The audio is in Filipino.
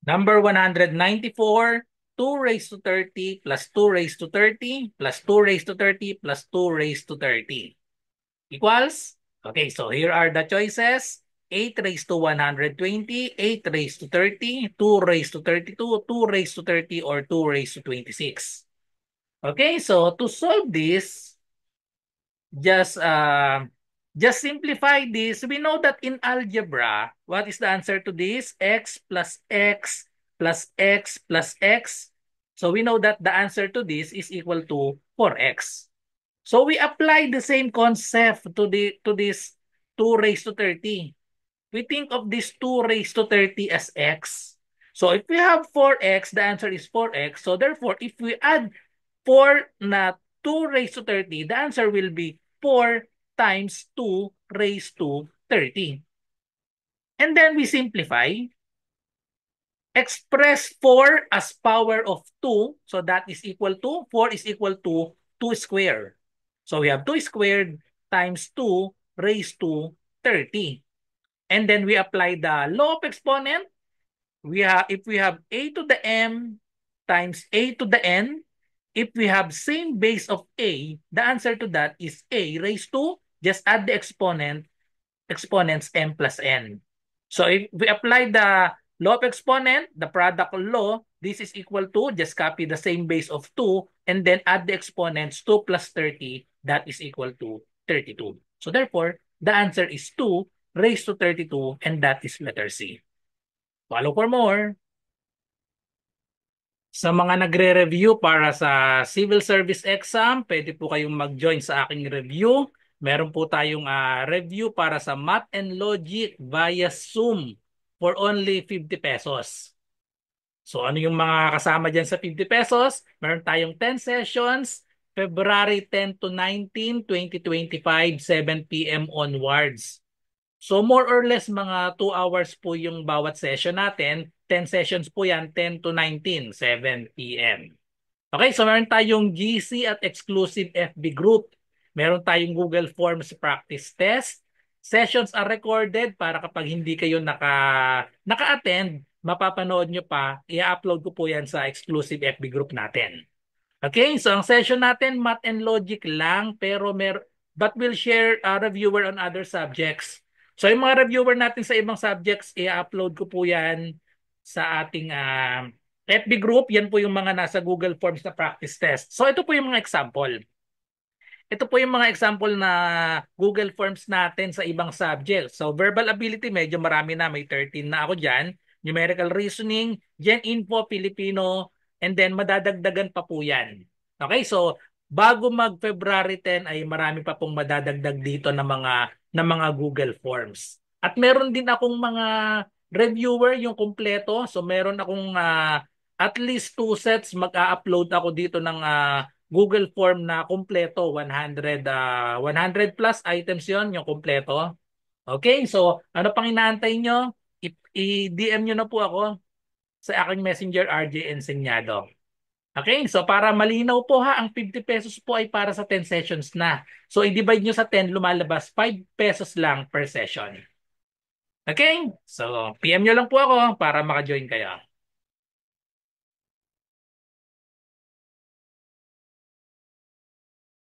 Number 194, 2 raised to 30 plus 2 raised to 30 plus 2 raised to 30 plus 2 raised to 30 equals, okay, so here are the choices. 8 raised to 120, 8 raised to 30, 2 raised to 32, 2 raised to 30, or 2 raised to 26. Okay, so to solve this, just uh, just simplify this. We know that in algebra, what is the answer to this? X plus X plus X plus X. So we know that the answer to this is equal to 4x. So we apply the same concept to this 2 raised to 30. We think of this 2 raised to 30 as x. So if we have 4x, the answer is 4x. So therefore, if we add 4 na 2 raised to 30, the answer will be 4 times 2 raised to 30. And then we simplify. Express 4 as power of 2. So that is equal to, 4 is equal to 2 squared. So we have 2 squared times 2 raised to 30. And then we apply the law of exponent. If we have a to the m times a to the n, if we have same base of a, the answer to that is a raised to, just add the exponents m plus n. So if we apply the law of exponent, the product law, this is equal to, just copy the same base of 2 and then add the exponents 2 plus 30, that is equal to 32. So therefore, the answer is 2 raised to 32 and that is letter C. Follow for more. Sa mga nagre-review para sa civil service exam, pwede po kayong mag-join sa aking review. Meron po tayong review para sa Math and Logic via Zoom for only 50 pesos. So ano yung mga kasama dyan sa 50 pesos? Meron tayong 10 sessions, February 10 to 19, 2025, 7 p.m. onwards. So more or less mga 2 hours po yung bawat session natin. 10 sessions po yan, 10 to 19, 7 p.m. Okay, so meron tayong GC at exclusive FB group. Meron tayong Google Forms practice test. Sessions are recorded para kapag hindi kayo naka-attend, mapapanood nyo pa, i-upload ko po yan sa exclusive FB group natin. Okay, so ang session natin, Math and Logic lang, but we'll share a reviewer on other subjects. So yung mga reviewer natin sa ibang subjects, i-upload ko po yan sa ating FB group. Yan po yung mga nasa Google Forms na practice test. So ito po yung mga example. Ito po yung mga example na Google Forms natin sa ibang subjects. So verbal ability, medyo marami na. May 13 na ako dyan. Numerical reasoning, Gen Info, Filipino, and then madadagdagan pa po yan. Okay, so bago mag-February 10 ay marami pa pong madadagdag dito na mga Google Forms. At meron din akong mga reviewer yung kumpleto. So meron akong at least 2 sets mag-a-upload ako dito ng Google Form na kumpleto, 100 plus items yon yung kumpleto. Okay, so ano pang inaantay nyo? I-DM nyo na po ako sa aking messenger RJ Enseñado. Okay, so para malinaw po ha, ang 50 pesos po ay para sa 10 sessions na. So i-divide nyo sa 10, lumalabas 5 pesos lang per session. Okay, so PM nyo lang po ako para maka-join kayo.